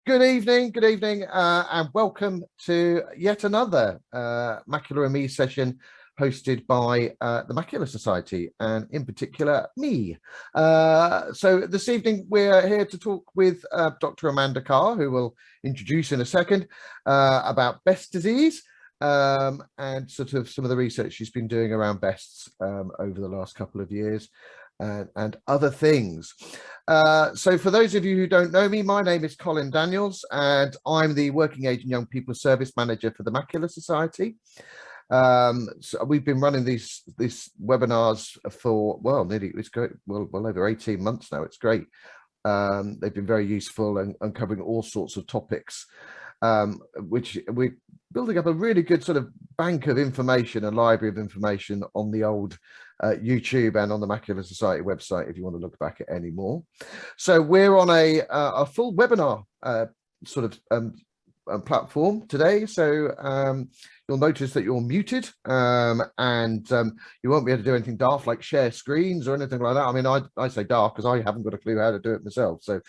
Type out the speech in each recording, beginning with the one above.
Good evening, and welcome to yet another Macular and Me session hosted by the Macular Society, and in particular me. So this evening we're here to talk with Dr. Amanda Carr, who we'll introduce in a second, about Best disease, and sort of some of the research she's been doing around Bests over the last couple of years. And other things. So for those of you who don't know me, my name is Colin Daniels, and I'm the Working Age and Young People Service Manager for the Macular Society. So we've been running these webinars for, well, well over 18 months now. It's great. They've been very useful and covering all sorts of topics, which we're building up a really good sort of bank of information, a library of information on the old YouTube and on the Macular Society website if you want to look back at any more. So we're on a full webinar sort of platform today. So you'll notice that you're muted, and you won't be able to do anything daft like share screens or anything like that. I mean, I say daft because I haven't got a clue how to do it myself. So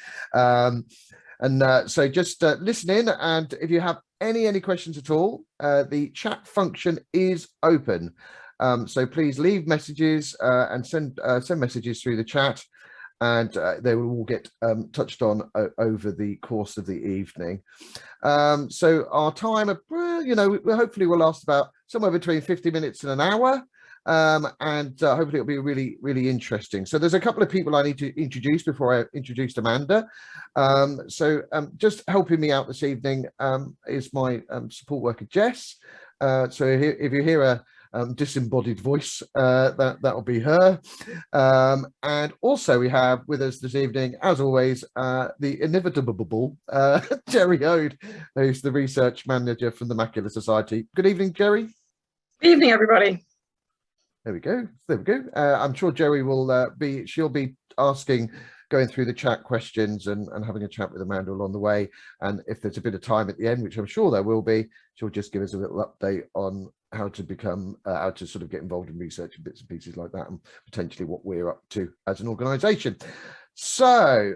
so just listen in, and if you have any questions at all, the chat function is open. So please leave messages and send messages through the chat, and they will all get touched on over the course of the evening. So our time, hopefully will last about somewhere between 50 minutes and an hour. And hopefully it'll be really interesting. So there's a couple of people I need to introduce before I introduce Amanda. So just helping me out this evening is my support worker Jess. So if you hear a disembodied voice, that'll be her. And also we have with us this evening, as always, the inevitable Jerry Ode, who's the research manager from the Macular Society. Good evening, Jerry. Good evening, everybody. There we go. I'm sure Jerry will she'll be going through the chat questions and having a chat with Amanda along the way. And if there's a bit of time at the end, which I'm sure there will be, she'll just give us a little update on how to sort of get involved in research and bits and pieces like that, and potentially what we're up to as an organization. So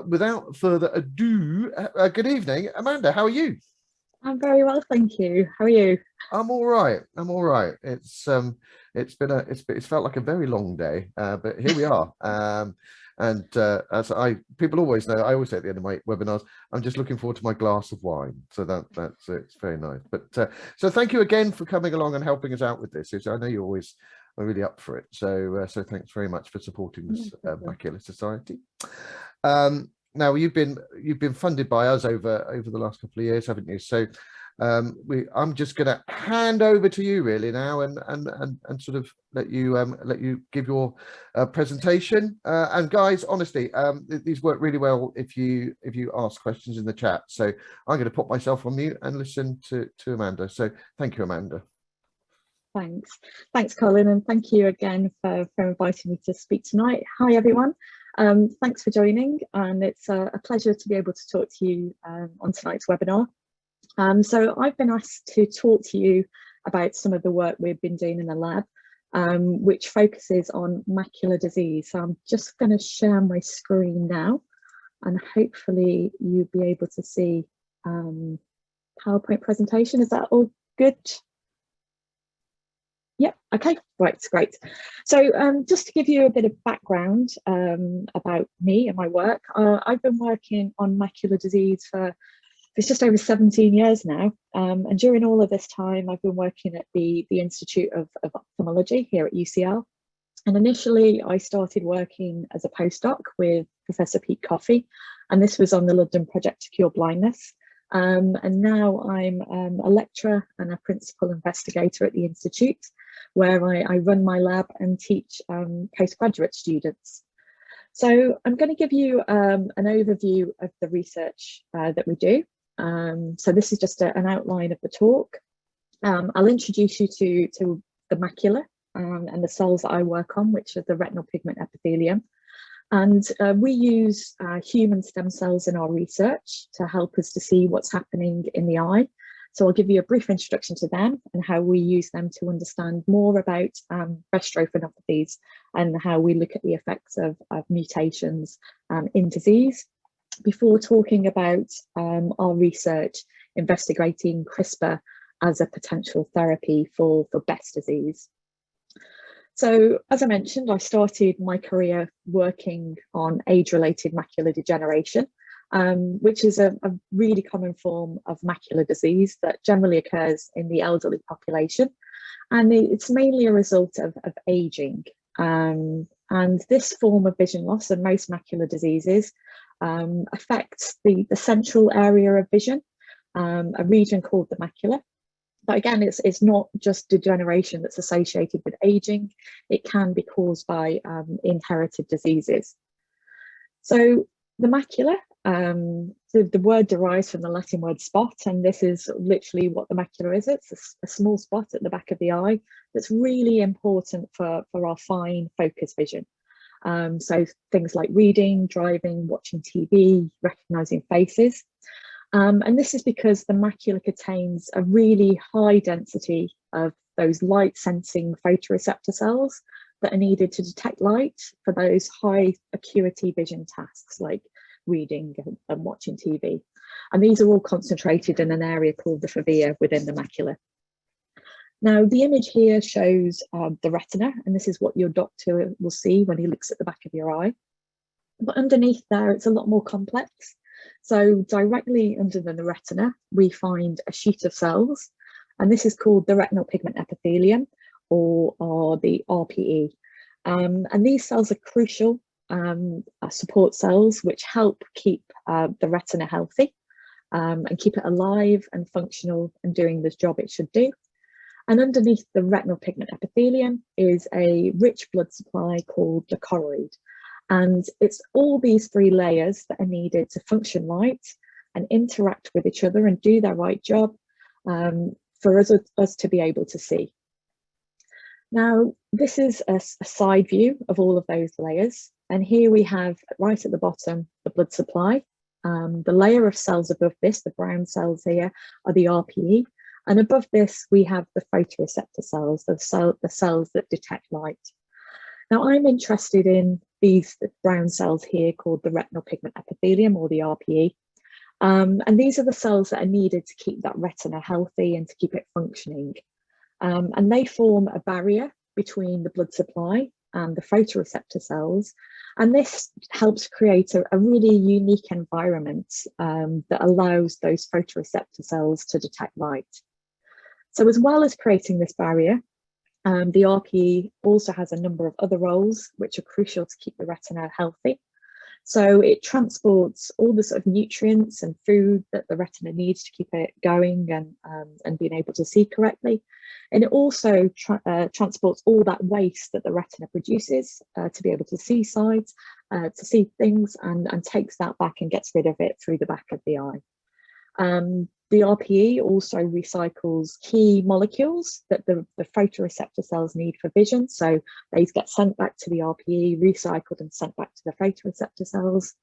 without further ado, good evening, Amanda. How are you? I'm very well, thank you. How are you? I'm all right. It's felt like a very long day, but here we are. And as people always know, I always say at the end of my webinars, I'm just looking forward to my glass of wine. So that's it's very nice. But so thank you again for coming along and helping us out with this. I know you always are really up for it. So thanks very much for supporting this Macular Society. Now you've been funded by us over the last couple of years, haven't you? So I'm just going to hand over to you really now, and sort of let you give your presentation. And guys, honestly, these work really well if you ask questions in the chat. So I'm going to put myself on mute and listen to Amanda. So thank you, Amanda. Thanks, Colin, and thank you again for inviting me to speak tonight. Hi, everyone. Thanks for joining, and it's a pleasure to be able to talk to you on tonight's webinar. So I've been asked to talk to you about some of the work we've been doing in the lab, which focuses on macular disease. So I'm just going to share my screen now, and hopefully you'll be able to see PowerPoint presentation. Is that all good? Yep, okay, right, great. So just to give you a bit of background about me and my work, I've been working on macular disease for just over 17 years now, and during all of this time I've been working at the Institute of Ophthalmology here at UCL. And initially I started working as a postdoc with Professor Pete Coffey, and this was on the London Project to Cure Blindness. And now I'm a lecturer and a principal investigator at the Institute, where I run my lab and teach postgraduate students. So I'm going to give you an overview of the research that we do. So this is just an outline of the talk. I'll introduce you to the macula and the cells that I work on, which are the retinal pigment epithelium. And we use human stem cells in our research to help us to see what's happening in the eye. So I'll give you a brief introduction to them and how we use them to understand more about Bestrophinopathies and how we look at the effects of mutations in disease. before talking about our research investigating CRISPR as a potential therapy for Best disease. So, as I mentioned, I started my career working on age-related macular degeneration, which is a really common form of macular disease that generally occurs in the elderly population. And it's mainly a result of aging. And this form of vision loss, and most macular diseases, affects the central area of vision, a region called the macula. But again, it's not just degeneration that's associated with aging. It can be caused by inherited diseases. So the macula, the word derives from the Latin word spot, and this is literally what the macula is. It's a small spot at the back of the eye that's really important for our fine focus vision. So things like reading, driving, watching TV, recognizing faces. And this is because the macula contains a really high density of those light sensing photoreceptor cells that are needed to detect light for those high acuity vision tasks like reading and watching TV. And these are all concentrated in an area called the fovea within the macula. Now, the image here shows the retina, and this is what your doctor will see when he looks at the back of your eye. But underneath there, it's a lot more complex. So directly under the retina, we find a sheet of cells, and this is called the retinal pigment epithelium, or the RPE. And these cells are crucial support cells which help keep the retina healthy and keep it alive and functional and doing the job it should do. And underneath the retinal pigment epithelium is a rich blood supply called the choroid. And it's all these three layers that are needed to function right and interact with each other and do their right job for us to be able to see. Now, this is a side view of all of those layers. And here we have, right at the bottom, the blood supply. The layer of cells above this, the brown cells here, are the RPE. And above this, we have the photoreceptor cells, the cells that detect light. Now, I'm interested in these brown cells here called the retinal pigment epithelium, or the RPE. And these are the cells that are needed to keep that retina healthy and to keep it functioning. And they form a barrier between the blood supply and the photoreceptor cells. And this helps create a really unique environment that allows those photoreceptor cells to detect light. So as well as creating this barrier, the RPE also has a number of other roles which are crucial to keep the retina healthy. So it transports all the sort of nutrients and food that the retina needs to keep it going and being able to see correctly. And it also transports all that waste that the retina produces to be able to see sights, to see things, and takes that back and gets rid of it through the back of the eye. The RPE also recycles key molecules that the photoreceptor cells need for vision. So these get sent back to the RPE, recycled and sent back to the photoreceptor cells.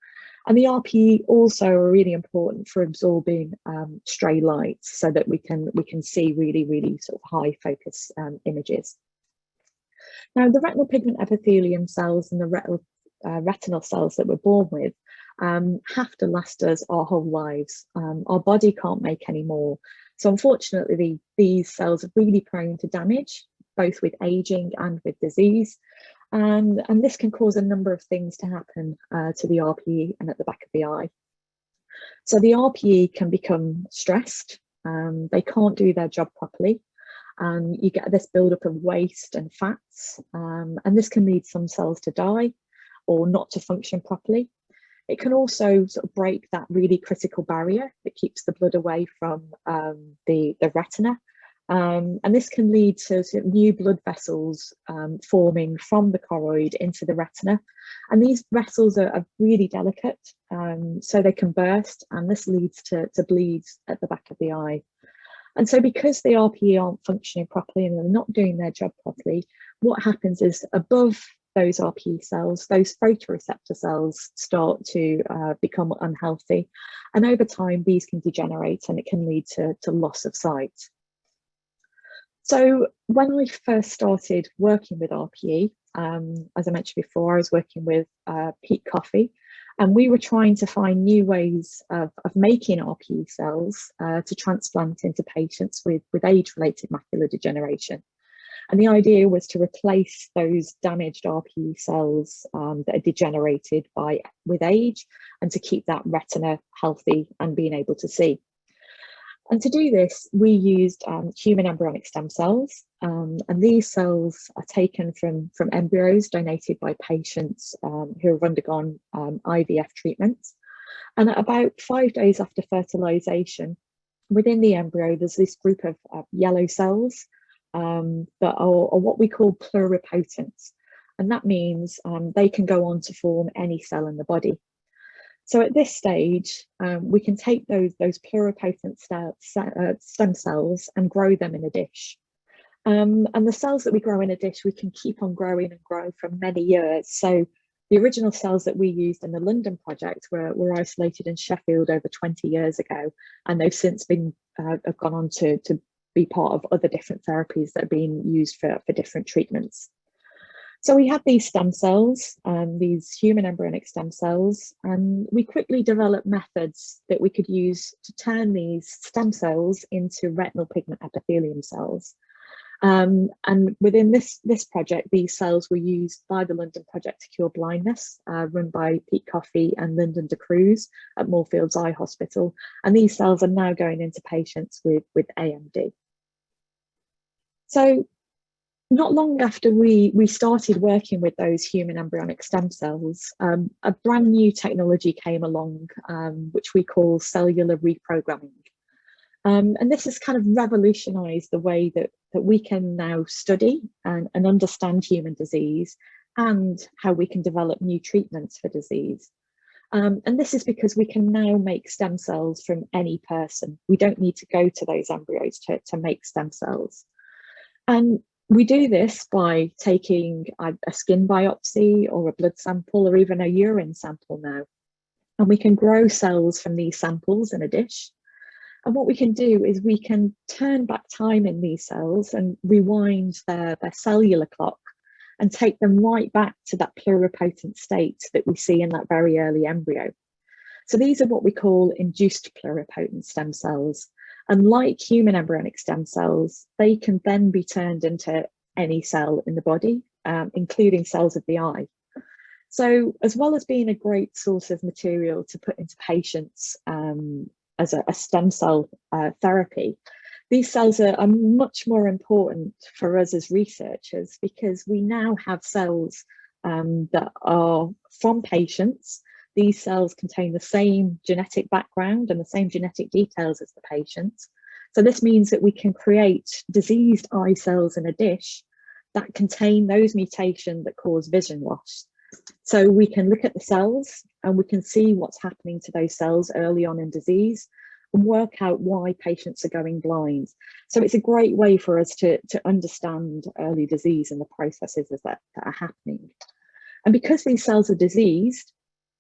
And the RPE also are really important for absorbing stray light so that we can see really, really sort of high focus images. Now, the retinal pigment epithelium cells and the retinal cells that we're born with have to last us our whole lives. Our body can't make any more. So unfortunately, these cells are really prone to damage, both with aging and with disease. And this can cause a number of things to happen to the RPE and at the back of the eye. So the RPE can become stressed. They can't do their job properly. You get this buildup of waste and fats. And this can lead some cells to die or not to function properly. It can also sort of break that really critical barrier that keeps the blood away from the retina. And this can lead to sort of new blood vessels forming from the choroid into the retina. And these vessels are really delicate, so they can burst, and this leads to bleeds at the back of the eye. And so because the RPE aren't functioning properly and they're not doing their job properly, what happens is above those RPE cells, those photoreceptor cells start to become unhealthy. And over time, these can degenerate and it can lead to loss of sight. So when I first started working with RPE, as I mentioned before, I was working with Pete Coffey, And we were trying to find new ways of making RPE cells to transplant into patients with age-related macular degeneration. And the idea was to replace those damaged RPE cells that are degenerated with age, and to keep that retina healthy and being able to see. And to do this, we used human embryonic stem cells, and these cells are taken from embryos donated by patients who have undergone IVF treatments. And at about 5 days after fertilization, within the embryo, there's this group of yellow cells that are what we call pluripotent. And that means they can go on to form any cell in the body. So at this stage, we can take those pluripotent stem cells and grow them in a dish. And the cells that we grow in a dish, we can keep on growing and growing for many years. So the original cells that we used in the London project were isolated in Sheffield over 20 years ago, and they've since been have gone on to be part of other different therapies that are being used for different treatments. So we had these stem cells, these human embryonic stem cells, and we quickly developed methods that we could use to turn these stem cells into retinal pigment epithelium cells. And within this project, these cells were used by the London Project to Cure Blindness, run by Pete Coffey and Lyndon de Cruz at Moorfields Eye Hospital. And these cells are now going into patients with AMD. So not long after we started working with those human embryonic stem cells, a brand new technology came along, which we call cellular reprogramming. And this has kind of revolutionized the way that we can now study and understand human disease, and how we can develop new treatments for disease. And this is because we can now make stem cells from any person. We don't need to go to those embryos to make stem cells. And we do this by taking a skin biopsy or a blood sample or even a urine sample now. And we can grow cells from these samples in a dish. And what we can do is we can turn back time in these cells and rewind their cellular clock and take them right back to that pluripotent state that we see in that very early embryo. So these are what we call induced pluripotent stem cells. And like human embryonic stem cells, they can then be turned into any cell in the body, including cells of the eye. So as well as being a great source of material to put into patients as a stem cell therapy, these cells are much more important for us as researchers, because we now have cells that are from patients. These cells contain the same genetic background and the same genetic details as the patient. So this means that we can create diseased eye cells in a dish that contain those mutations that cause vision loss. So we can look at the cells and we can see what's happening to those cells early on in disease and work out why patients are going blind. So it's a great way for us to understand early disease and the processes that are happening. And because these cells are diseased,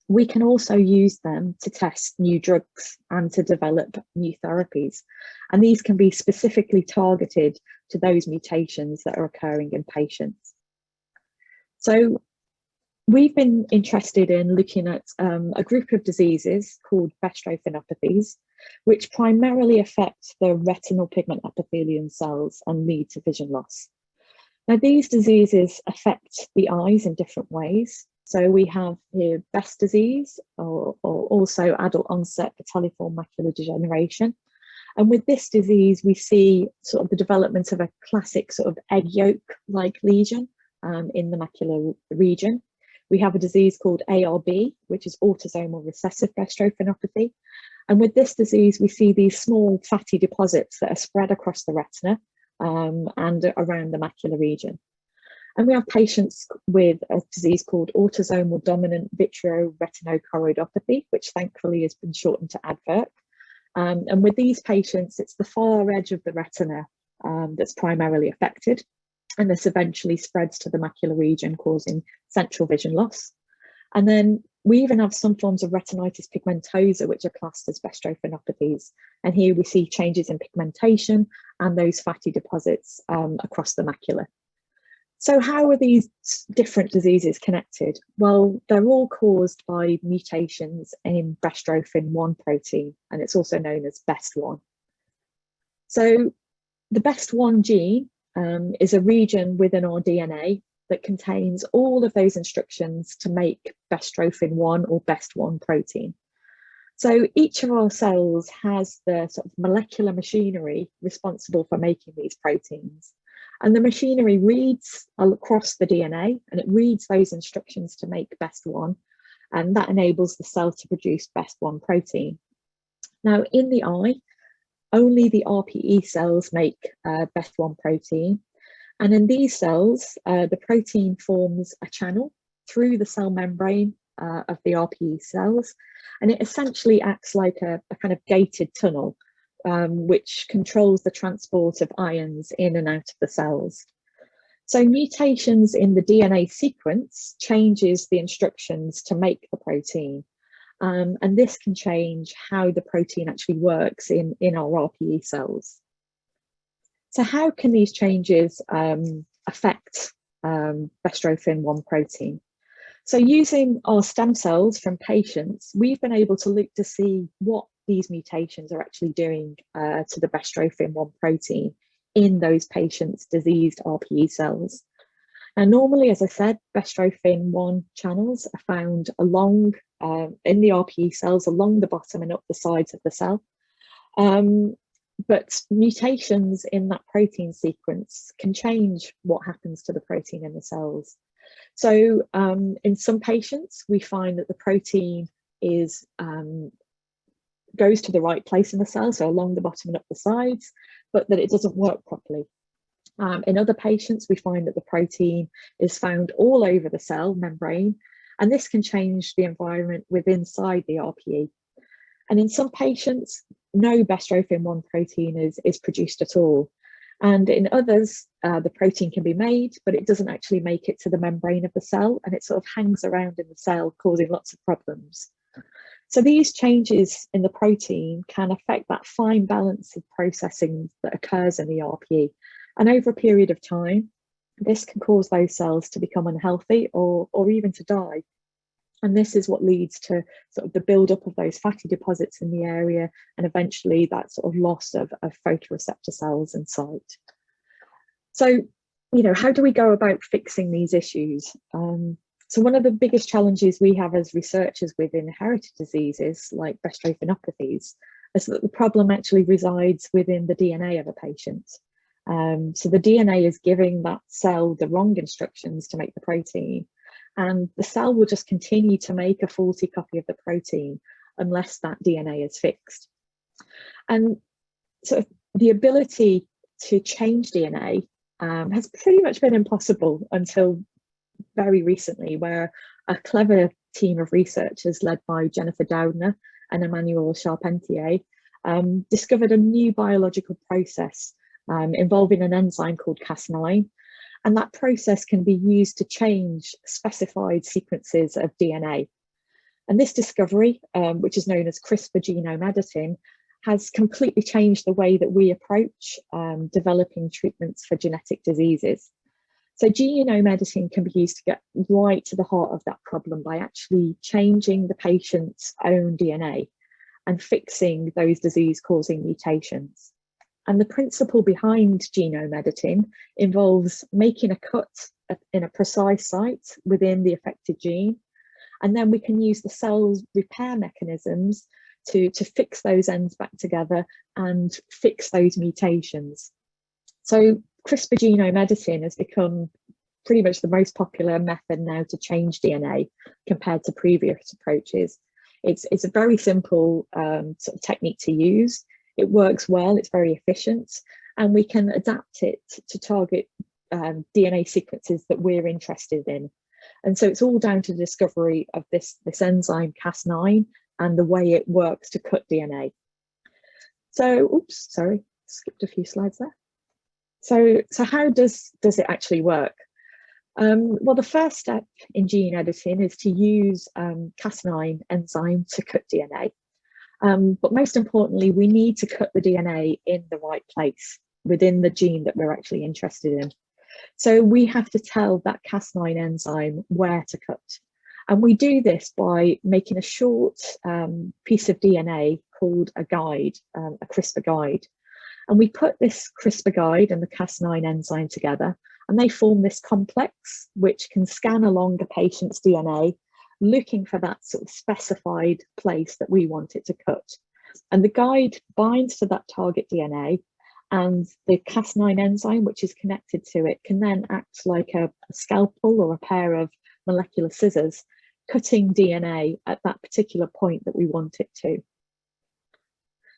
we can also use them to test new drugs and to develop new therapies. And these can be specifically targeted to those mutations that are occurring in patients. So we've been interested in looking at a group of diseases called Bestrophinopathies, which primarily affect the retinal pigment epithelium cells and lead to vision loss. Now, these diseases affect the eyes in different ways. So we have here Best disease, or also adult onset vitelliform macular degeneration. And with this disease, we see sort of the development of a classic sort of egg yolk-like lesion in the macular region. We have a disease called ARB, which is autosomal recessive bestrophinopathy. And with this disease, we see these small fatty deposits that are spread across the retina and around the macular region. And we have patients with a disease called autosomal dominant vitreoretinochoroidopathy, which thankfully has been shortened to ADVERT. And with these patients, it's the far edge of the retina that's primarily affected. And this eventually spreads to the macular region, causing central vision loss. And then we even have some forms of retinitis pigmentosa, which are classed as bestrophinopathies. And here we see changes in pigmentation and those fatty deposits across the macula. So how are these different diseases connected? Well, they're all caused by mutations in bestrophin-1 protein, and it's also known as BEST1. So the BEST1 gene is a region within our DNA that contains all of those instructions to make bestrophin-1 or BEST1 protein. So each of our cells has the sort of molecular machinery responsible for making these proteins. And the machinery reads across the DNA, and it reads those instructions to make BEST1, and that enables the cell to produce BEST1 protein. Now, in the eye, only the RPE cells make BEST1 protein. And in these cells, the protein forms a channel through the cell membrane of the RPE cells, and it essentially acts like a kind of gated tunnel, which controls the transport of ions in and out of the cells. So mutations in the DNA sequence changes the instructions to make the protein. And this can change how the protein actually works in our RPE cells. So how can these changes affect bestrophin-1 protein? So using our stem cells from patients, we've been able to look to see what these mutations are actually doing to the bestrophin-1 protein in those patients' diseased RPE cells. And normally, as I said, bestrophin-1 channels are found along in the RPE cells, along the bottom and up the sides of the cell. But mutations in that protein sequence can change what happens to the protein in the cells. So in some patients, we find that the protein is goes to the right place in the cell, so along the bottom and up the sides, but that it doesn't work properly. In other patients, we find that the protein is found all over the cell membrane, and this can change the environment within inside the RPE. And in some patients, no bestrophin-1 protein is produced at all. And in others, the protein can be made, but it doesn't actually make it to the membrane of the cell, and it sort of hangs around in the cell, causing lots of problems. So these changes in the protein can affect that fine balance of processing that occurs in the RPE. And over a period of time, this can cause those cells to become unhealthy or even to die. And this is what leads to sort of the buildup of those fatty deposits in the area, and eventually that sort of loss of photoreceptor cells in sight. So, you know, how do we go about fixing these issues? So one of the biggest challenges we have as researchers with inherited diseases like Bestrophinopathies is that the problem actually resides within the DNA of a patient. So the DNA is giving that cell the wrong instructions to make the protein, and the cell will just continue to make a faulty copy of the protein unless that DNA is fixed. And so the ability to change DNA has pretty much been impossible until very recently, where a clever team of researchers led by Jennifer Doudna and Emmanuel Charpentier discovered a new biological process involving an enzyme called Cas9. And that process can be used to change specified sequences of DNA. And this discovery, which is known as CRISPR genome editing, has completely changed the way that we approach developing treatments for genetic diseases. So genome editing can be used to get right to the heart of that problem by actually changing the patient's own DNA and fixing those disease-causing mutations. And the principle behind genome editing involves making a cut in a precise site within the affected gene, and then we can use the cell's repair mechanisms to fix those ends back together and fix those mutations. So CRISPR genome editing has become pretty much the most popular method now to change DNA compared to previous approaches. It's a very simple sort of technique to use. It works well, it's very efficient, and we can adapt it to target DNA sequences that we're interested in. And so it's all down to the discovery of this enzyme Cas9 and the way it works to cut DNA. So, oops, sorry, skipped a few slides there. So how does it actually work? Well, the first step in gene editing is to use Cas9 enzyme to cut DNA. But most importantly, we need to cut the DNA in the right place within the gene that we're actually interested in. So we have to tell that Cas9 enzyme where to cut. And we do this by making a short piece of DNA called a guide, a CRISPR guide. And we put this CRISPR guide and the Cas9 enzyme together, and they form this complex which can scan along a patient's DNA, looking for that sort of specified place that we want it to cut. And the guide binds to that target DNA, and the Cas9 enzyme, which is connected to it, can then act like a scalpel or a pair of molecular scissors, cutting DNA at that particular point that we want it to.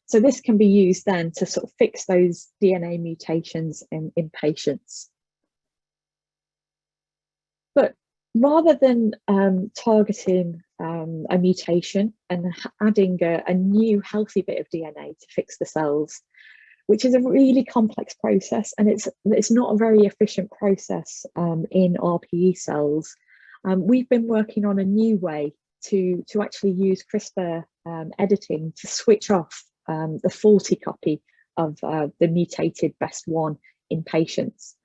So this can be used then to sort of fix those DNA mutations in patients. But rather than targeting a mutation and adding a new healthy bit of DNA to fix the cells, which is a really complex process, and it's not a very efficient process in RPE cells, we've been working on a new way to actually use CRISPR editing to switch off the faulty copy of the mutated BEST1 in patients.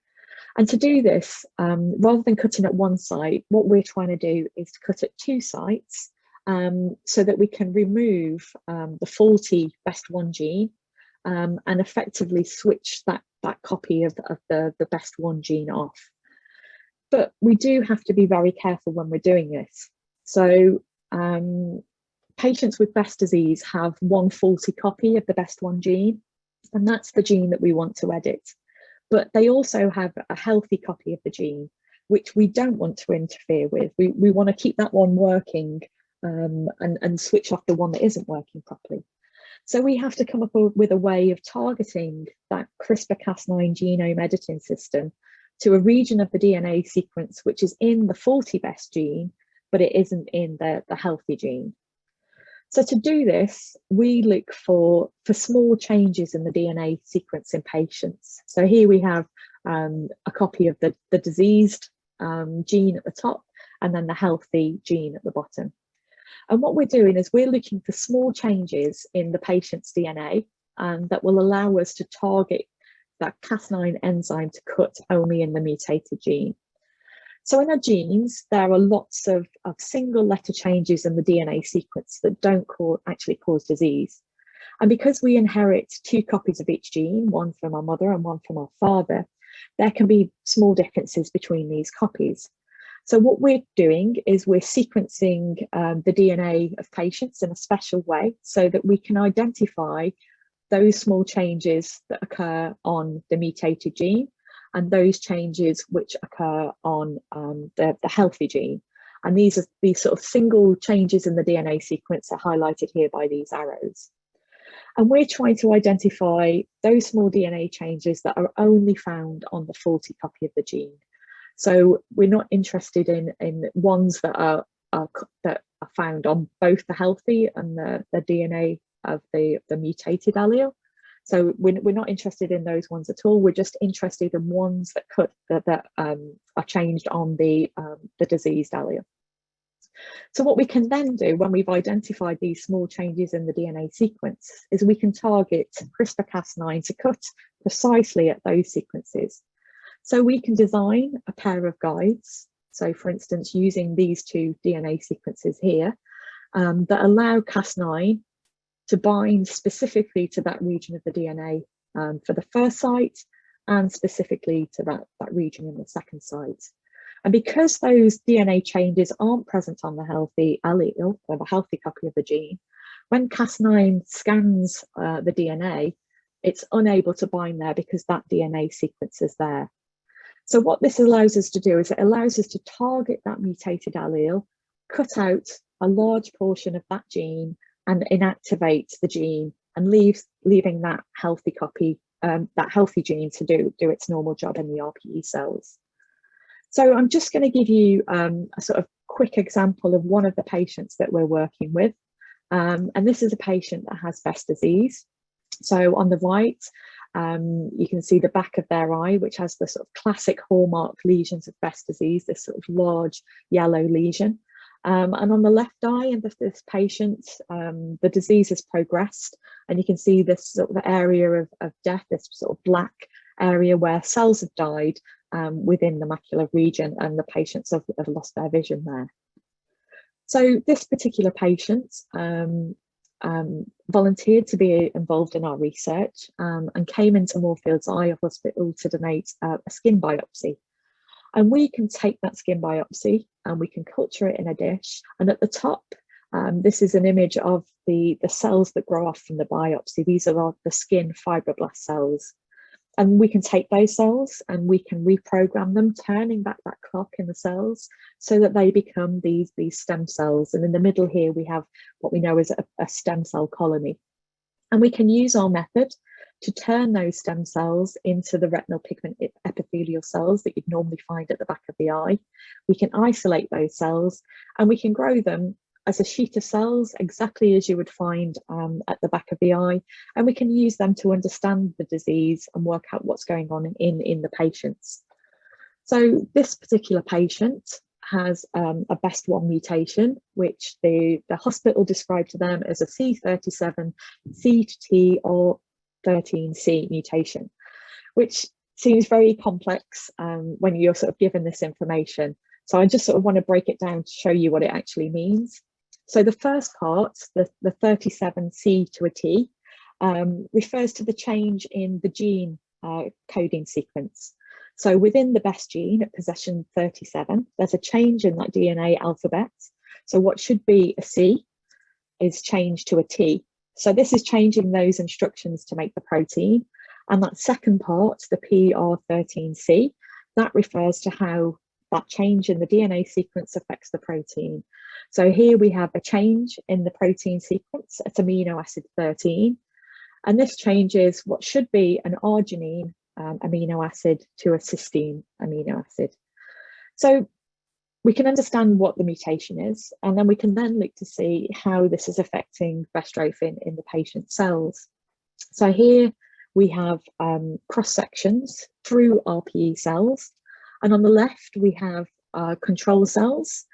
And to do this, rather than cutting at one site, what we're trying to do is to cut at 2 sites so that we can remove the faulty BEST1 gene and effectively switch that copy of the BEST1 gene off. But we do have to be very careful when we're doing this. So patients with Best disease have one faulty copy of the BEST1 gene, and that's the gene that we want to edit. But they also have a healthy copy of the gene, which we don't want to interfere with. We want to keep that one working and switch off the one that isn't working properly. So we have to come up with a way of targeting that CRISPR-Cas9 genome editing system to a region of the DNA sequence which is in the faulty Best gene, but it isn't in the healthy gene. So to do this, we look for small changes in the DNA sequence in patients. So here we have a copy of the diseased gene at the top, and then the healthy gene at the bottom. And what we're doing is we're looking for small changes in the patient's DNA that will allow us to target that Cas9 enzyme to cut only in the mutated gene. So in our genes, there are lots of single letter changes in the DNA sequence that don't actually cause disease. And because we inherit 2 copies of each gene, one from our mother and one from our father, there can be small differences between these copies. So what we're doing is we're sequencing the DNA of patients in a special way so that we can identify those small changes that occur on the mutated gene and those changes which occur on the healthy gene. And these sort of single changes in the DNA sequence are highlighted here by these arrows. And we're trying to identify those small DNA changes that are only found on the faulty copy of the gene. So we're not interested in ones that are found on both the healthy and the DNA of the mutated allele. So we're not interested in those ones at all. We're just interested in ones that are changed on the diseased allele. So what we can then do when we've identified these small changes in the DNA sequence is we can target CRISPR-Cas9 to cut precisely at those sequences. So we can design a pair of guides. So for instance, using these 2 DNA sequences here that allow Cas9 to bind specifically to that region of the DNA for the first site and specifically to that region in the second site. And because those DNA changes aren't present on the healthy allele or the healthy copy of the gene, when Cas9 scans the DNA, it's unable to bind there because that DNA sequence is there. So what this allows us to do is it allows us to target that mutated allele, cut out a large portion of that gene and inactivate the gene and leaving that healthy copy, that healthy gene to do its normal job in the RPE cells. So I'm just going to give you a sort of quick example of one of the patients that we're working with. And this is a patient that has Best disease. So on the right, you can see the back of their eye, which has the sort of classic hallmark lesions of Best disease, this sort of large yellow lesion. And on the left eye in this patient, the disease has progressed, and you can see this sort of area of death, this sort of black area where cells have died within the macular region, and the patients have lost their vision there. So this particular patient volunteered to be involved in our research and came into Moorfields Eye Hospital to donate a skin biopsy. And we can take that skin biopsy and we can culture it in a dish. And at the top, this is an image of the cells that grow off from the biopsy. These are the skin fibroblast cells. And we can take those cells and we can reprogram them, turning back that clock in the cells so that they become these stem cells. And in the middle here, we have what we know as a stem cell colony. And we can use our method to turn those stem cells into the retinal pigment epithelial cells that you'd normally find at the back of the eye. We can isolate those cells and we can grow them as a sheet of cells, exactly as you would find at the back of the eye. And we can use them to understand the disease and work out what's going on in the patients. So this particular patient has a BEST1 mutation, which the hospital described to them as a C37, C to T or 13C mutation, which seems very complex when you're sort of given this information. So I just sort of want to break it down to show you what it actually means. So the first part, the 37C to a T, refers to the change in the gene coding sequence. So within the BEST gene at possession 37, there's a change in that DNA alphabet. So what should be a C is changed to a T. So this is changing those instructions to make the protein. And that second part, the PR13C, that refers to how that change in the DNA sequence affects the protein. So here we have a change in the protein sequence at amino acid 13. And this changes what should be an arginine amino acid to a cysteine amino acid. So we can understand what the mutation is, and then we can then look to see how this is affecting bestrophin in the patient cells. So here we have cross sections through RPE cells. And on the left, we have control cells.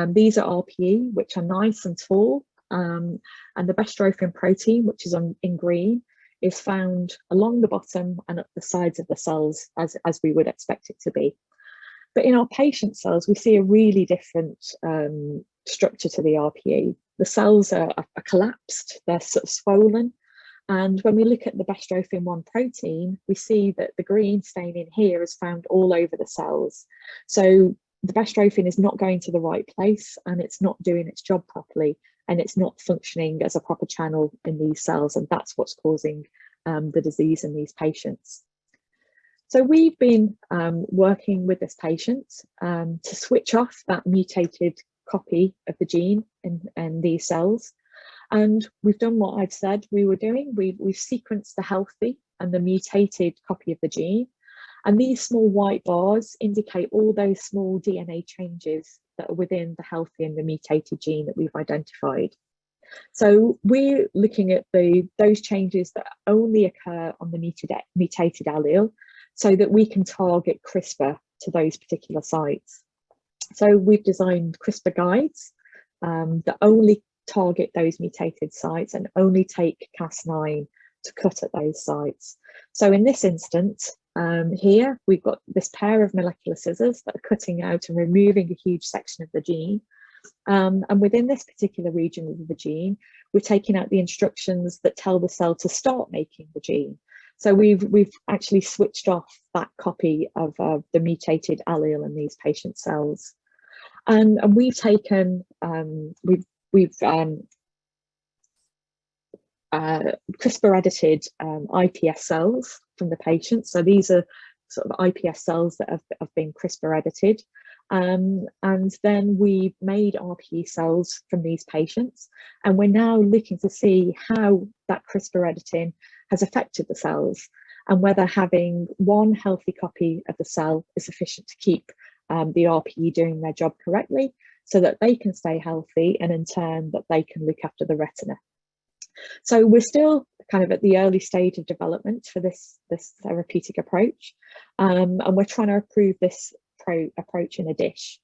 These are RPE, which are nice and tall. And the bestrophin protein, which is in green, is found along the bottom and at the sides of the cells, as we would expect it to be. But in our patient cells, we see a really different structure to the RPE. The cells are collapsed, they're sort of swollen. And when we look at the bestrophin 1 protein, we see that the green staining here is found all over the cells. So the bestrophin is not going to the right place and it's not doing its job properly and it's not functioning as a proper channel in these cells. And that's what's causing the disease in these patients. So we've been working with this patient to switch off that mutated copy of the gene in these cells. And we've done what I've said we were doing. We've sequenced the healthy and the mutated copy of the gene. And these small white bars indicate all those small DNA changes that are within the healthy and the mutated gene that we've identified. So we're looking at those changes that only occur on the mutated allele so that we can target CRISPR to those particular sites. So we've designed CRISPR guides that only target those mutated sites and only take Cas9 to cut at those sites. So in this instance, here we've got this pair of molecular scissors that are cutting out and removing a huge section of the gene. And within this particular region of the gene, we're taking out the instructions that tell the cell to start making the gene. So we've actually switched off that copy of the mutated allele in these patient cells. And we've taken, we've CRISPR edited iPS cells from the patient. So these are sort of iPS cells that have been CRISPR edited. And then we made RPE cells from these patients. And we're now looking to see how that CRISPR editing has affected the cells and whether having one healthy copy of the cell is sufficient to keep the RPE doing their job correctly so that they can stay healthy and in turn that they can look after the retina. So we're still kind of at the early stage of development for this therapeutic approach, and we're trying to improve this approach in a dish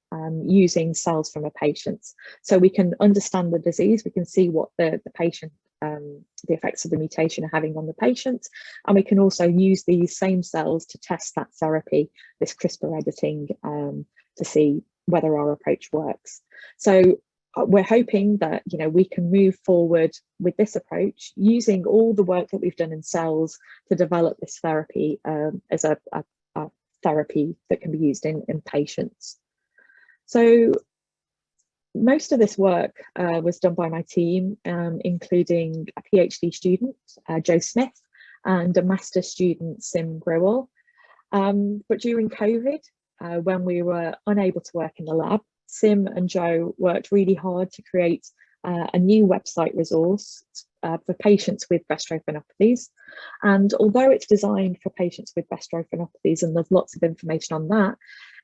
using cells from a patient. So we can understand the disease, we can see what the patient the effects of the mutation are having on the patient. And we can also use these same cells to test that therapy, this CRISPR editing, to see whether our approach works. So we're hoping that, you know, we can move forward with this approach using all the work that we've done in cells to develop this therapy as a therapy that can be used in patients. So most of this work was done by my team, including a PhD student, Joe Smith, and a master's student, Sim Grewal. But during COVID, when we were unable to work in the lab, Sim and Joe worked really hard to create a new website resource for patients with bestrophinopathies. And although it's designed for patients with bestrophinopathies and there's lots of information on that,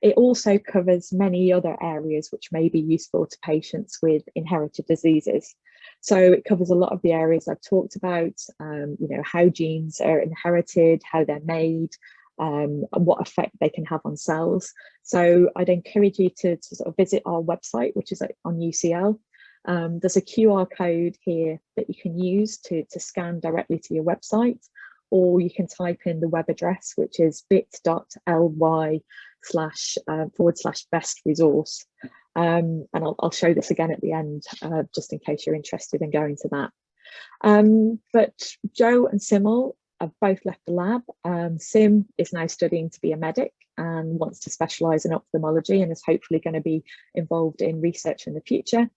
it also covers many other areas which may be useful to patients with inherited diseases. So it covers a lot of the areas I've talked about, you know, how genes are inherited, how they're made, and what effect they can have on cells. So I'd encourage you to sort of visit our website, which is on UCL. There's a QR code here that you can use to scan directly to your website, or you can type in the web address, which is bit.ly//best resource. And I'll show this again at the end, just in case you're interested in going to that. But Joe and Simil have both left the lab. Sim is now studying to be a medic and wants to specialise in ophthalmology and is hopefully going to be involved in research in the future.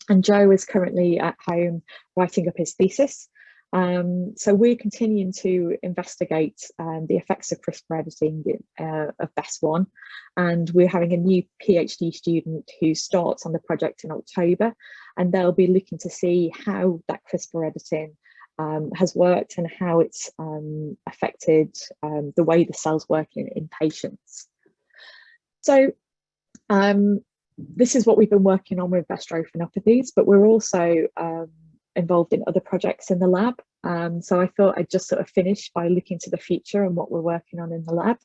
And Joe is currently at home writing up his thesis. So we're continuing to investigate the effects of CRISPR editing of BEST1, and we're having a new PhD student who starts on the project in October, and they'll be looking to see how that CRISPR editing has worked and how it's affected the way the cells work in patients. So this is what we've been working on with bestrophinopathies, but we're also involved in other projects in the lab. So I thought I'd just sort of finish by looking to the future and what we're working on in the lab.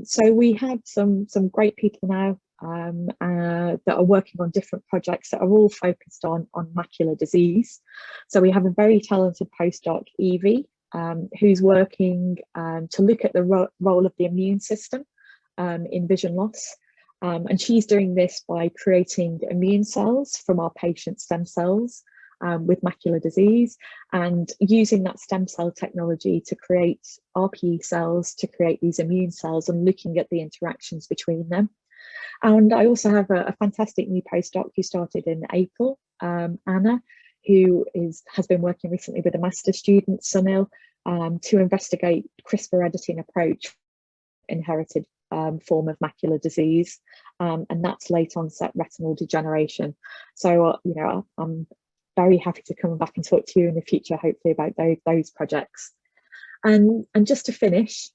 So we have some great people now that are working on different projects that are all focused on macular disease. So we have a very talented postdoc, Evie, who's working to look at the role of the immune system in vision loss. And she's doing this by creating immune cells from our patient stem cells with macular disease, and using that stem cell technology to create RPE cells to create these immune cells and looking at the interactions between them. And I also have a fantastic new postdoc who started in April, Anna, who has been working recently with a master's student, Sunil, to investigate CRISPR editing approach inherited form of macular disease, and that's late onset retinal degeneration. So you know, I'm very happy to come back and talk to you in the future, hopefully, about those projects. And just to finish,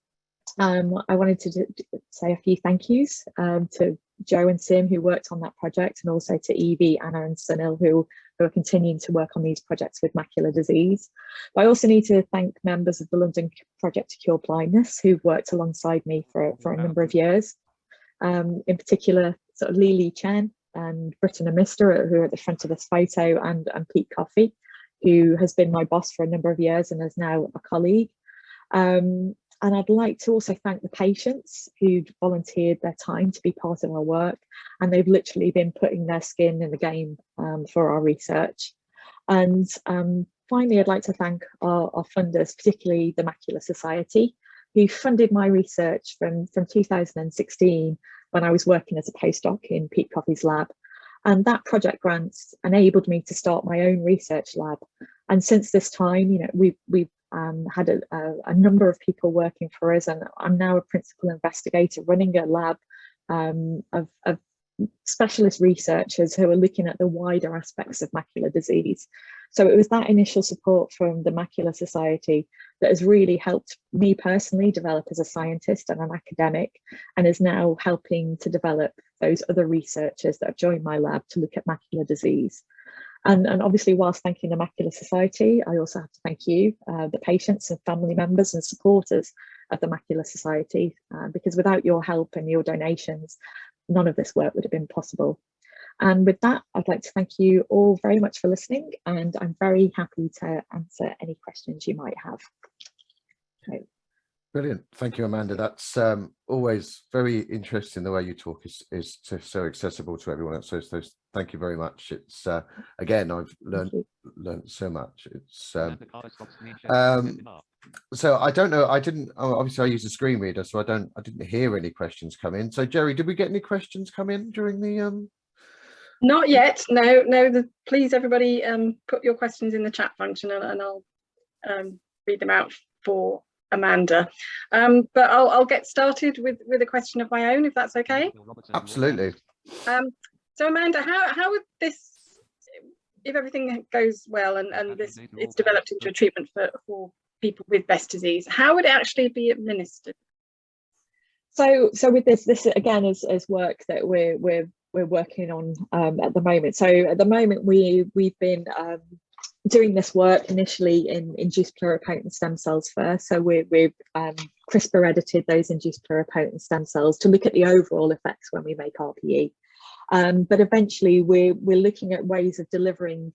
I wanted to say a few thank yous to Joe and Sim, who worked on that project, and also to Evie, Anna and Sunil, who are continuing to work on these projects with macular disease. But I also need to thank members of the London Project to Cure Blindness, who've worked alongside me for a number of years. In particular, sort of Lily Chen and Britton Amister, who are at the front of this photo, and Pete Coffey, who has been my boss for a number of years and is now a colleague. And I'd like to also thank the patients who'd volunteered their time to be part of our work, and they've literally been putting their skin in the game for our research. And finally, I'd like to thank our funders, particularly the Macular Society, who funded my research from 2016 when I was working as a postdoc in Pete Coffey's lab. And that project grant enabled me to start my own research lab. And since this time, you know, we've had a number of people working for us, and I'm now a principal investigator running a lab of specialist researchers who are looking at the wider aspects of macular disease. So it was that initial support from the Macular Society that has really helped me personally develop as a scientist and an academic, and is now helping to develop those other researchers that have joined my lab to look at macular disease. And obviously, whilst thanking the Macular Society, I also have to thank you, the patients and family members and supporters of the Macular Society, because without your help and your donations, none of this work would have been possible. And with that, I'd like to thank you all very much for listening, and I'm very happy to answer any questions you might have. So, Brilliant. Thank you, Amanda. That's always very interesting. The way you talk is so accessible to everyone else. So thank you very much. It's again, I've learned so much. It's so I don't know. Obviously I use a screen reader, so I didn't hear any questions come in. So Jerry, did we get any questions come in during the Not yet. No. Please, everybody, put your questions in the chat function, and I'll read them out for Amanda. But I'll get started with a question of my own, if that's okay. Absolutely. So Amanda, how would this, if everything goes well and it's developed into a treatment for people with Best disease, how would it actually be administered? So with this again is work that we're working on at the moment. So at the moment we've been doing this work initially in induced pluripotent stem cells first. So we've CRISPR edited those induced pluripotent stem cells to look at the overall effects when we make RPE. But eventually we're looking at ways of delivering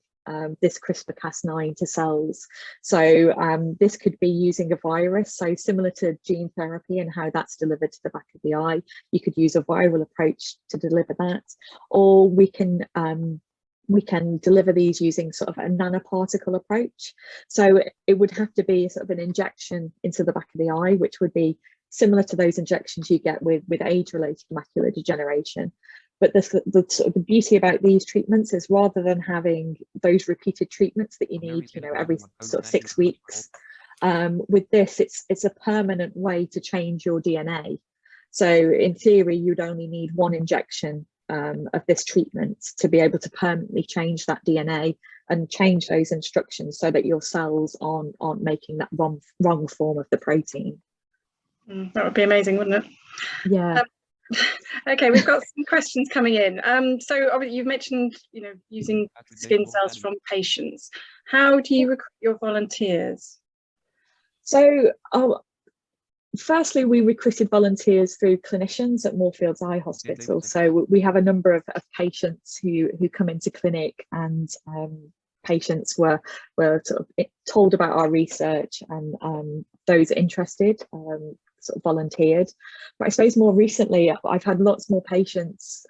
this CRISPR-Cas9 to cells. So this could be using a virus, so similar to gene therapy and how that's delivered to the back of the eye. You could use a viral approach to deliver that, or we can deliver these using sort of a nanoparticle approach. So it would have to be sort of an injection into the back of the eye, which would be similar to those injections you get with age-related macular degeneration. But the beauty about these treatments is, rather than having those repeated treatments that you need, every sort of 6 weeks, with this, it's a permanent way to change your DNA. So in theory, you'd only need one injection of this treatment to be able to permanently change that DNA and change those instructions so that your cells aren't making that wrong form of the protein. That would be amazing, wouldn't it? Yeah. Okay, we've got some questions coming in. So obviously you've mentioned, using skin cells from patients. How do you recruit your volunteers? So firstly, we recruited volunteers through clinicians at Moorfields Eye Hospital. So we have a number of patients who come into clinic, and patients were sort of told about our research, and those interested sort of volunteered. But I suppose more recently, I've had lots more patients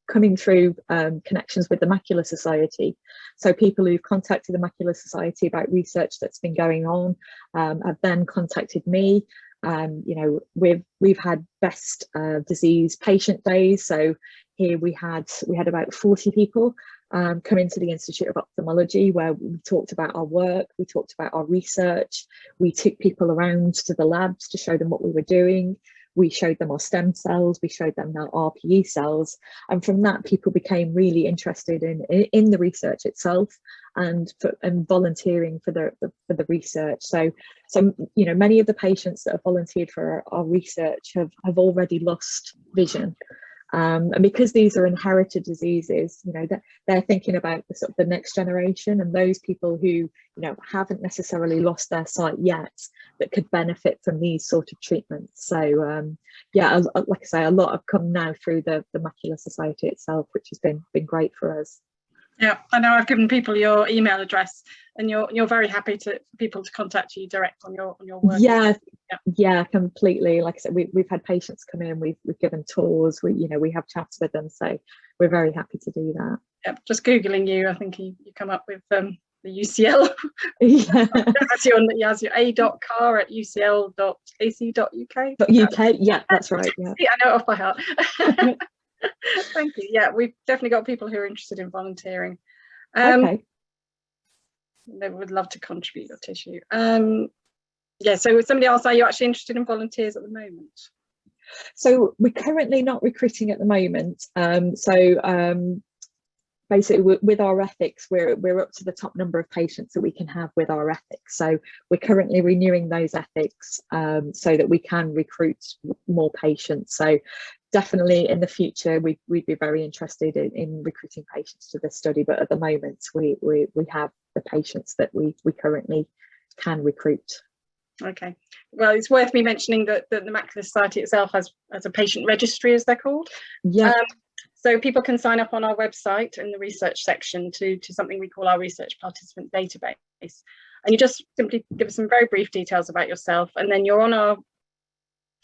coming through connections with the Macular Society. So people who've contacted the Macular Society about research that's been going on have then contacted me. We've had Best disease patient days. So here we had about 40 people come into the Institute of Ophthalmology, where we talked about our work, we talked about our research, we took people around to the labs to show them what we were doing. We showed them our stem cells, we showed them our RPE cells, and from that people became really interested in the research itself and volunteering for the research. So many of the patients that have volunteered for our research have already lost vision. And because these are inherited diseases, they're thinking about the next generation, and those people who haven't necessarily lost their sight yet that could benefit from these sort of treatments. So like I say, a lot have come now through the Macular Society itself, which has been great for us. Yeah, I know I've given people your email address, and you're very happy for people to contact you direct on your work. Yeah, completely. Like I said, we've had patients come in, we've given tours, we have chats with them, so we're very happy to do that. Yeah, just googling you, I think you come up with the UCL. Yeah. as your a.carr at ucl.ac.uk. UK, yeah, that's right. Yeah. See, I know it off by heart. Thank you. Yeah, we've definitely got people who are interested in volunteering. Okay. They would love to contribute your tissue. Yeah, so with somebody else, are you actually interested in volunteers at the moment? So we're currently not recruiting at the moment. Basically with our ethics, we're up to the top number of patients that we can have with our ethics. So we're currently renewing those ethics so that we can recruit more patients. So definitely in the future, we'd be very interested in recruiting patients to this study. But at the moment, we have the patients that we currently can recruit. Okay, well, it's worth me mentioning that the Macular Society itself has a patient registry, as they're called. Yeah. So people can sign up on our website in the research section to something we call our research participant database. And you just simply give us some very brief details about yourself, and then you're on our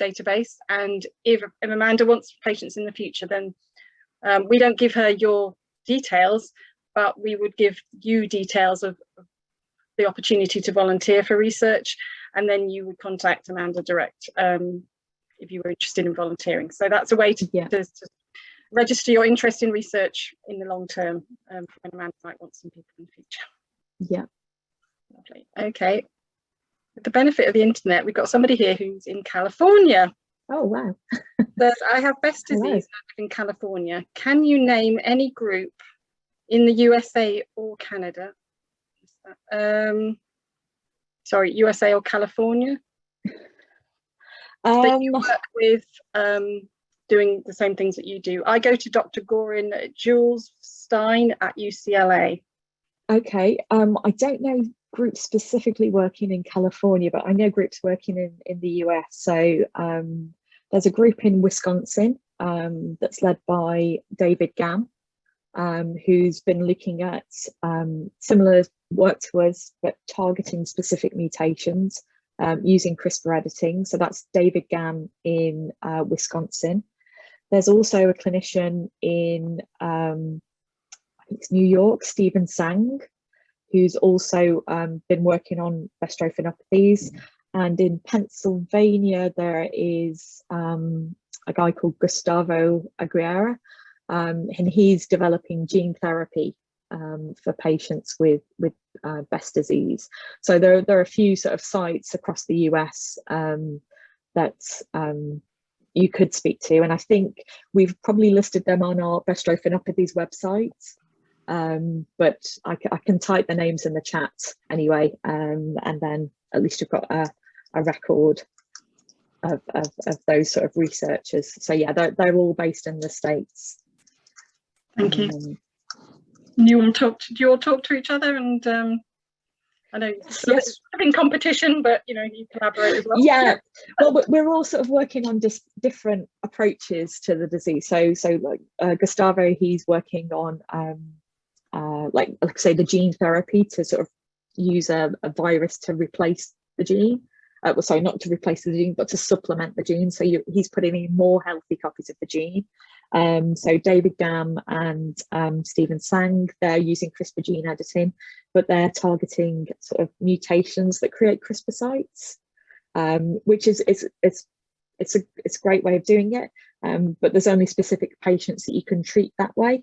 database. And if Amanda wants patients in the future, then we don't give her your details, but we would give you details of the opportunity to volunteer for research, and then you would contact Amanda direct if you were interested in volunteering. So that's a way to register your interest in research in the long term, when Amanda might want some people in the future. Yeah. Lovely. Okay. With the benefit of the internet, we've got somebody here who's in California. Oh, wow. I have Best disease in California. Can you name any group in the USA or Canada? Sorry, USA or California? That you work with doing the same things that you do. I go to Dr. Gorin Jules Stein at UCLA. Okay. I don't know groups specifically working in California, but I know groups working in the US. So there's a group in Wisconsin that's led by David Gamm, who's been looking at similar work to us, but targeting specific mutations using CRISPR editing. So that's David Gamm in Wisconsin. There's also a clinician in I think it's New York, Stephen Sang, who's also been working on Bestrophinopathies. And in Pennsylvania, there is a guy called Gustavo Aguirre, and he's developing gene therapy for patients with Best disease. So there are a few sort of sites across the US that you could speak to, and I think we've probably listed them on our Bestrophinopathies website. But I can type the names in the chat anyway, and then at least you've got a record of those sort of researchers. So yeah, they're all based in the States. Thank you. Do you all talk to each other? And I know it's in competition, but you collaborate as well. Yeah, well, we're all sort of working on just different approaches to the disease. So like Gustavo, he's working on like say the gene therapy to sort of use a virus to replace the gene. Well, sorry, not to replace the gene, but to supplement the gene. So he's putting in more healthy copies of the gene. So David Gamm and Stephen Sang, they're using CRISPR gene editing, but they're targeting sort of mutations that create CRISPR sites, which is a great way of doing it. But there's only specific patients that you can treat that way.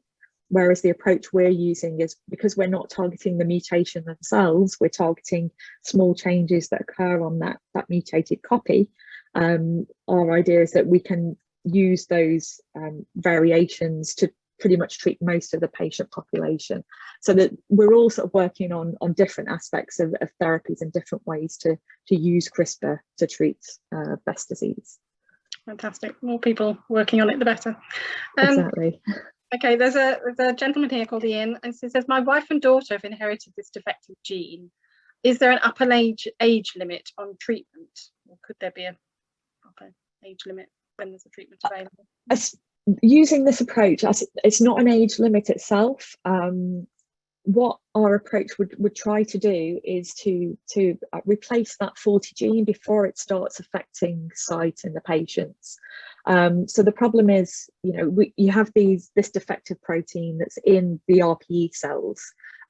Whereas the approach we're using is, because we're not targeting the mutation themselves, we're targeting small changes that occur on that mutated copy. Our idea is that we can use those variations to pretty much treat most of the patient population, so that we're all sort of working on different aspects of therapies and different ways to use CRISPR to treat Best disease. Fantastic. More people working on it, the better. Exactly. Okay, there's a gentleman here called Ian, and he says, my wife and daughter have inherited this defective gene. Is there an upper age limit on treatment, or could there be a upper age limit when there's a treatment available? Using this approach, it's not an age limit itself. What our approach would try to do is to replace that faulty gene before it starts affecting sight in the patients. So the problem is, you have this defective protein that's in the RPE cells,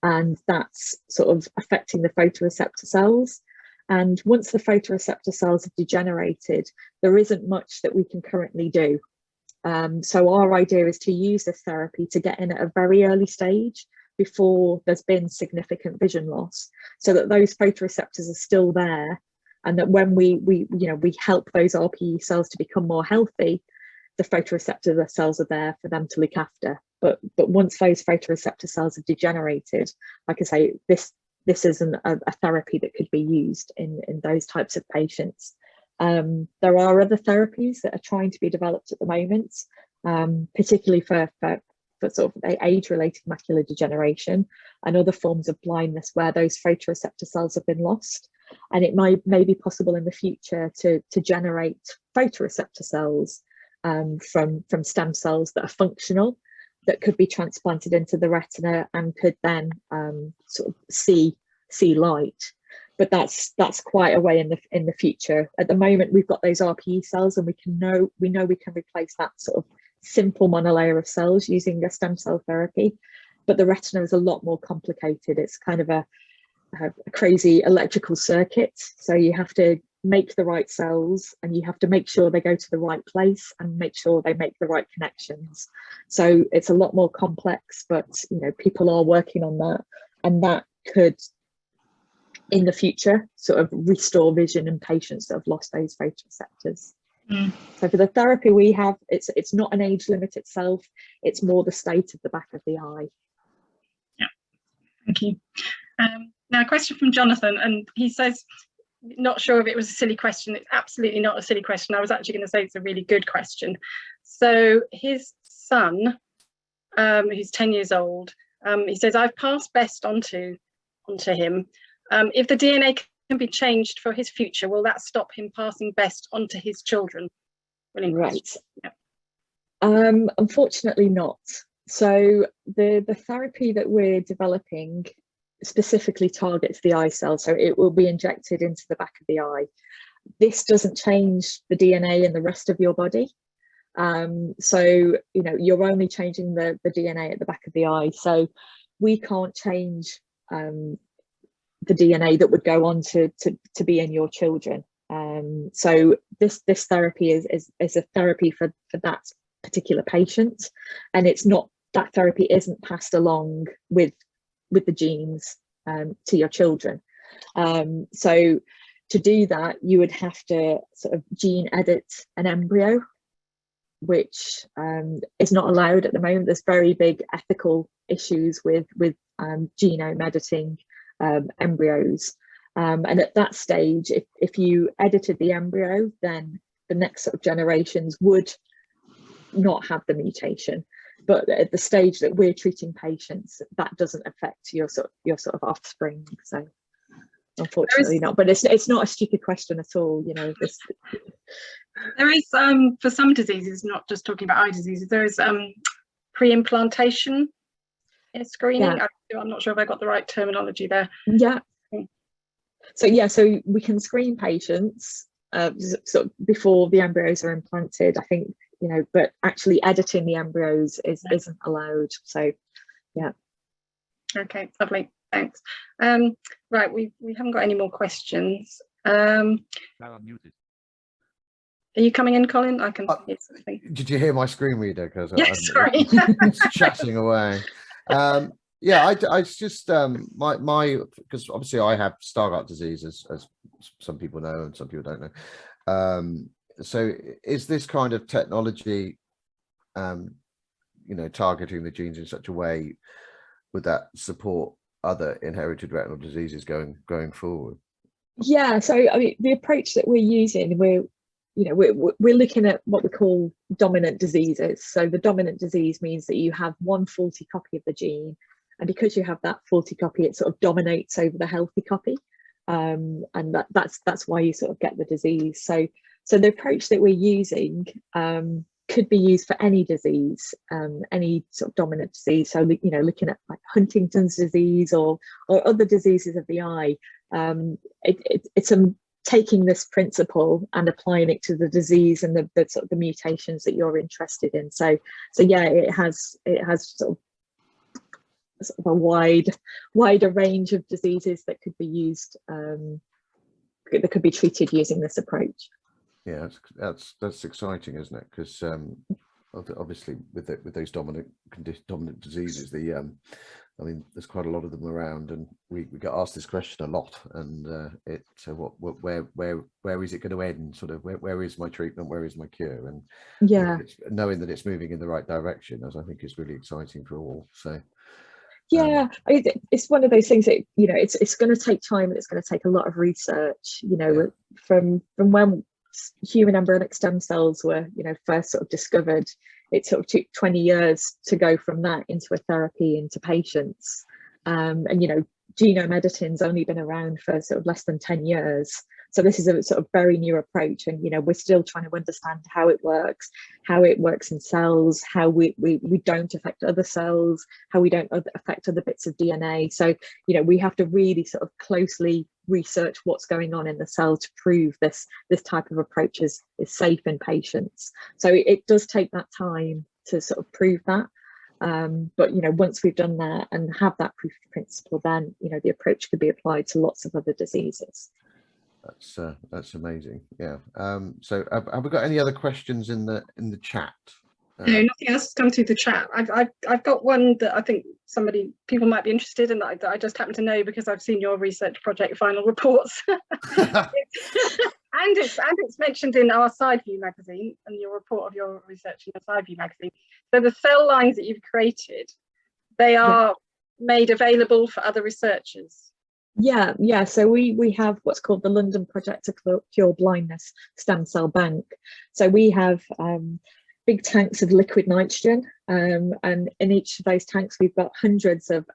and that's sort of affecting the photoreceptor cells. And once the photoreceptor cells have degenerated, there isn't much that we can currently do. So our idea is to use this therapy to get in at a very early stage, before there's been significant vision loss, so that those photoreceptors are still there, and that when we help those RPE cells to become more healthy, the photoreceptor cells are there for them to look after. But once those photoreceptor cells have degenerated, like I say, this isn't a therapy that could be used in those types of patients. There are other therapies that are trying to be developed at the moment, particularly for sort of age-related macular degeneration and other forms of blindness where those photoreceptor cells have been lost. And it may be possible in the future to generate photoreceptor cells from stem cells that are functional. that could be transplanted into the retina and could then sort of see light. But that's quite a way in the future. At the moment, we've got those RPE cells, and we know we can replace that sort of simple monolayer of cells using a stem cell therapy. But the retina is a lot more complicated. It's kind of a crazy electrical circuit. So you have to make the right cells, and you have to make sure they go to the right place and make sure they make the right connections. So it's a lot more complex, but people are working on that, and that could in the future sort of restore vision in patients that have lost those photoreceptors. So for the therapy we have, it's not an age limit itself, it's more the state of the back of the eye. Yeah, thank you. Now a question from Jonathan, and he says, not sure if it was a silly question. It's absolutely not a silly question. I was actually going to say it's a really good question. So his son, who's 10 years old, he says, I've passed Best onto him. If the DNA can be changed for his future, will that stop him passing Best onto his children? Right. Yeah. Unfortunately not. So the therapy that we're developing specifically targets the eye cell, so it will be injected into the back of the eye. This doesn't change the DNA in the rest of your body. So you're only changing the DNA at the back of the eye. So we can't change the DNA that would go on to be in your children. So this therapy is a therapy for that particular patient, and it's not, that therapy isn't passed along with the genes to your children. So to do that, you would have to sort of gene edit an embryo, which is not allowed at the moment. There's very big ethical issues with genome editing embryos, and at that stage, if you edited the embryo, then the next sort of generations would not have the mutation. But at the stage that we're treating patients, that doesn't affect your sort of offspring. So unfortunately not. But it's not a stupid question at all. There is for some diseases, not just talking about eye diseases, there is pre-implantation screening. Yeah. I'm not sure if I got the right terminology there. Yeah. So we can screen patients sort of before the embryos are implanted, I think, but actually editing the embryos isn't allowed. So yeah. Okay, lovely, thanks. Right, we haven't got any more questions. I'm muted. Are you coming in, Colin? I can hear something. Did you hear my screen reader? Because yes, sorry. It's chatting away. Yeah, I just my because obviously I have Stargardt disease, as some people know and some people don't know. So is this kind of technology, targeting the genes in such a way, would that support other inherited retinal diseases going forward? Yeah, so I mean, the approach that we're using, we're looking at what we call dominant diseases. So the dominant disease means that you have one faulty copy of the gene, and because you have that faulty copy, it sort of dominates over the healthy copy, and that's why you sort of get the disease. So the approach that we're using could be used for any disease, any sort of dominant disease. So looking at like Huntington's disease or other diseases of the eye. It's taking this principle and applying it to the disease and the sort of the mutations that you're interested in. So yeah, it has sort of a wider range of diseases that could be used, that could be treated using this approach. Yeah, that's exciting, isn't it? Because obviously with those dominant diseases, I mean, there's quite a lot of them around, and we get asked this question a lot. And where is it going to end? Sort of where is my treatment? Where is my cure? And yeah, knowing that it's moving in the right direction, as I think is really exciting for all. So yeah, it's one of those things that it's going to take time, and it's going to take a lot of research. From when human embryonic stem cells were first sort of discovered, it sort of took 20 years to go from that into a therapy into patients, and genome editing's only been around for sort of less than 10 years. So this is a sort of very new approach, and we're still trying to understand how it works in cells, how we don't affect other cells, how we don't affect other bits of DNA. So we have to really sort of closely research what's going on in the cell to prove this type of approach is safe in patients. So it does take that time to sort of prove that. But once we've done that and have that proof of principle, then the approach could be applied to lots of other diseases. That's amazing. Yeah. So have we got any other questions in the chat? No, nothing else has come through the chat. I've got one that I think people might be interested in, that I just happen to know because I've seen your research project final reports. And it's mentioned in our Side View magazine, and your report of your research in the Side View magazine. So the cell lines that you've created, they are made available for other researchers. Yeah. So we have what's called the London Project to Cure Blindness Stem Cell Bank. So we have big tanks of liquid nitrogen, and in each of those tanks we've got hundreds of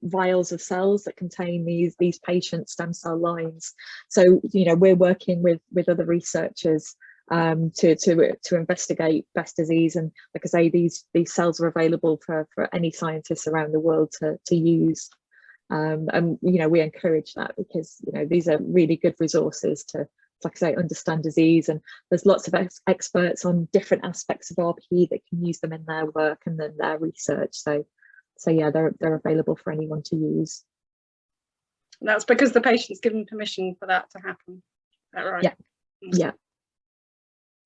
vials of cells that contain these patient stem cell lines. So we're working with other researchers to investigate Best disease, and like I say, these cells are available for any scientists around the world to use. And we encourage that because these are really good resources to, like I say, understand disease, and there's lots of experts on different aspects of RP that can use them in their work and then their research. So yeah, they're available for anyone to use. And that's because the patient's given permission for that to happen. Is that right? Yeah. Yeah.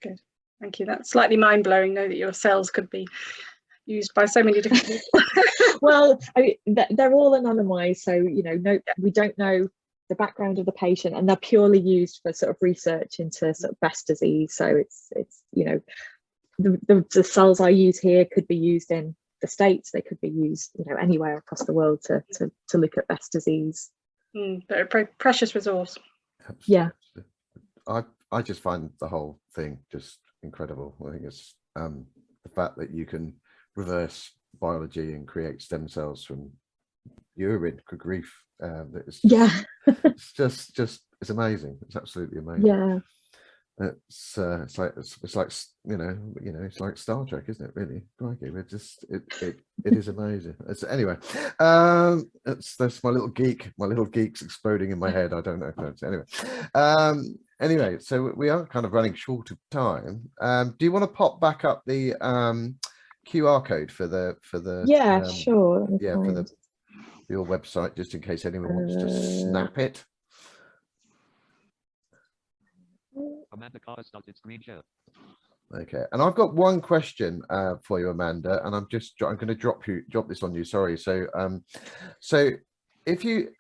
Good. Thank you. That's slightly mind-blowing, though, that your cells could be used by so many different people. Well, they're all anonymized, so we don't know the background of the patient, and they're purely used for sort of research into sort of Best disease. So it's the cells I use here could be used in the States, they could be used anywhere across the world to look at Best disease. They're a precious resource. Absolutely. Yeah, I just find the whole thing just incredible. I think it's the fact that you can reverse biology and create stem cells from urine. Good grief. It's amazing. It's absolutely amazing. Yeah. It's like it's like Star Trek, isn't it? Really, it is amazing. Anyway, that's my little geek's exploding in my head. I don't know if that's anyway. So we are kind of running short of time. Do you want to pop back up the QR code for the sure, for your website, just in case anyone wants to snap it? Amanda Carr started screen share. Okay, and I've got one question for you, Amanda, and I'm going to drop this on you. Sorry. So if you're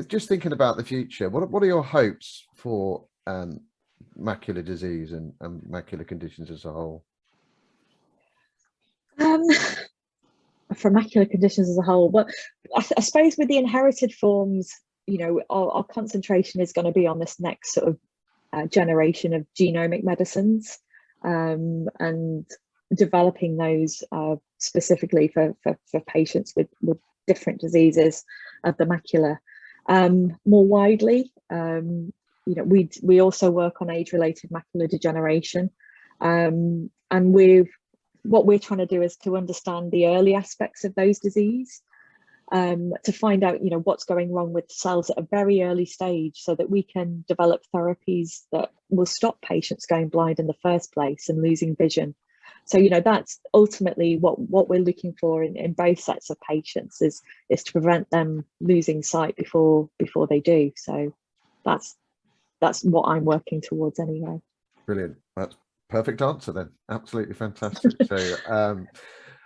just thinking about the future, what are your hopes for macular disease and macular conditions as a whole? For macular conditions as a whole, well, I suppose with the inherited forms, our concentration is going to be on this next sort of generation of genomic medicines, and developing those specifically for patients with different diseases of the macula. More widely, we also work on age-related macular degeneration, and what we're trying to do is to understand the early aspects of those disease, to find out what's going wrong with cells at a very early stage, so that we can develop therapies that will stop patients going blind in the first place and losing vision. So that's ultimately what we're looking for in both sets of patients, is to prevent them losing sight before they do. So that's what I'm working towards anyway. Brilliant. That's perfect answer then. Absolutely fantastic. So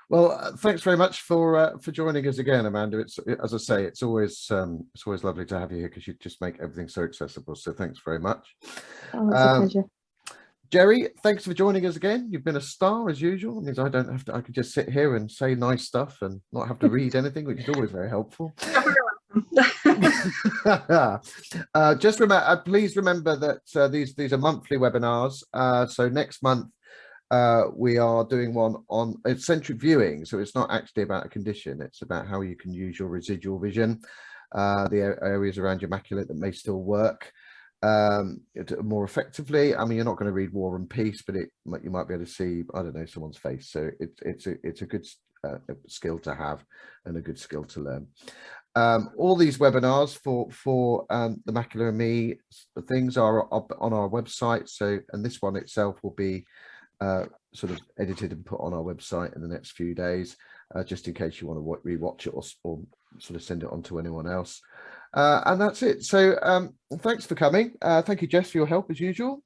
well, thanks very much for joining us again, Amanda. It's, as I say, it's always lovely to have you here, because you just make everything so accessible. So thanks very much. Oh, it's a pleasure. Jerry, thanks for joining us again. You've been a star as usual. It means I don't have to. I can just sit here and say nice stuff and not have to read anything, which is always very helpful. Just remember, please remember that these are monthly webinars. So next month, we are doing one on eccentric viewing. So it's not actually about a condition, it's about how you can use your residual vision, the areas around your macula that may still work. more effectively. I mean, you're not going to read War and Peace, but you might be able to see, I don't know, someone's face. So it's a good skill to have and a good skill to learn. All these webinars for the Macular and Me things are up on our website. So, and this one itself will be sort of edited and put on our website in the next few days, just in case you want to rewatch it or sort of send it on to anyone else. And that's it. So thanks for coming. Thank you, Jess, for your help as usual.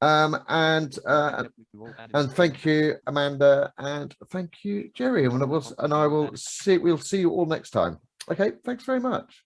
And thank you, Amanda, and thank you, Jerry. And we'll see you all next time. Okay, thanks very much.